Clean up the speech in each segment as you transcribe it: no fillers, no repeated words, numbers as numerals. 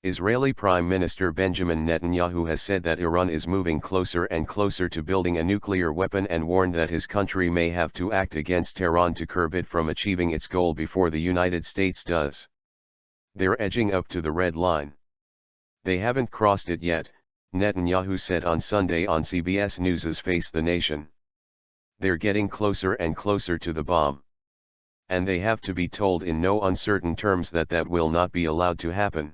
Israeli Prime Minister Benjamin Netanyahu has said that Iran is moving closer and closer to building a nuclear weapon and warned that his country may have to act against Tehran to curb it from achieving its goal before the United States does. They're edging up to the red line. They haven't crossed it yet, Netanyahu said on Sunday on CBS News's Face the Nation. They're getting closer and closer to the bomb. And they have to be told in no uncertain terms that that will not be allowed to happen.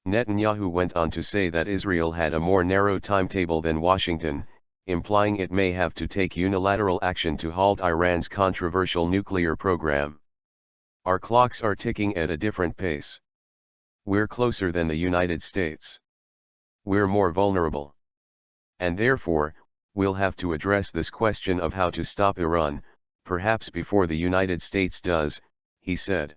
Netanyahu went on to say that Israel had a more narrow timetable than Washington, implying it may have to take unilateral action to halt Iran's controversial nuclear program. Our clocks are ticking at a different pace. We're closer than the United States. We're more vulnerable. And therefore, we'll have to address this question of how to stop Iran, perhaps before the United States does, he said.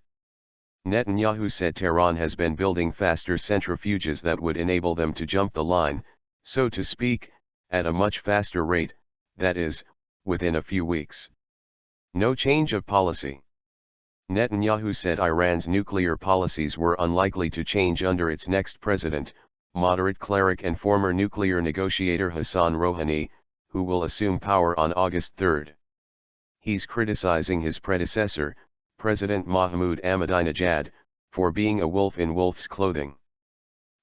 Netanyahu said Tehran has been building faster centrifuges that would enable them to jump the line, so to speak, at a much faster rate, that is, within a few weeks. No change of policy. Netanyahu said Iran's nuclear policies were unlikely to change under its next president, moderate cleric and former nuclear negotiator Hassan Rouhani, who will assume power on August 3. He's criticizing his predecessor, President Mahmoud Ahmadinejad, for being a wolf in wolf's clothing.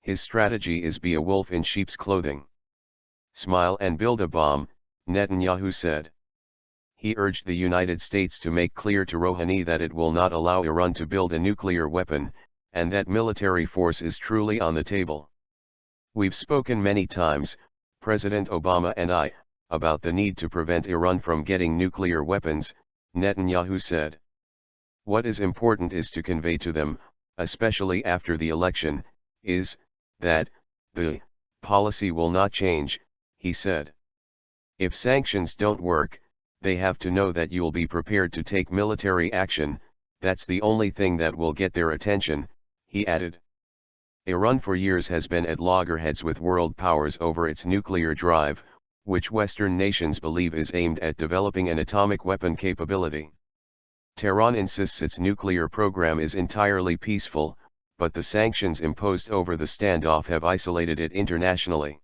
His strategy is be a wolf in sheep's clothing. Smile and build a bomb, Netanyahu said. He urged the United States to make clear to Rouhani that it will not allow Iran to build a nuclear weapon, and that military force is truly on the table. We've spoken many times, President Obama and I, about the need to prevent Iran from getting nuclear weapons, Netanyahu said. What is important is to convey to them, especially after the election, is that the policy will not change, he said. If sanctions don't work, they have to know that you'll be prepared to take military action. That's the only thing that will get their attention, he added. Iran for years has been at loggerheads with world powers over its nuclear drive, which Western nations believe is aimed at developing an atomic weapon capability. Tehran insists its nuclear program is entirely peaceful, but the sanctions imposed over the standoff have isolated it internationally.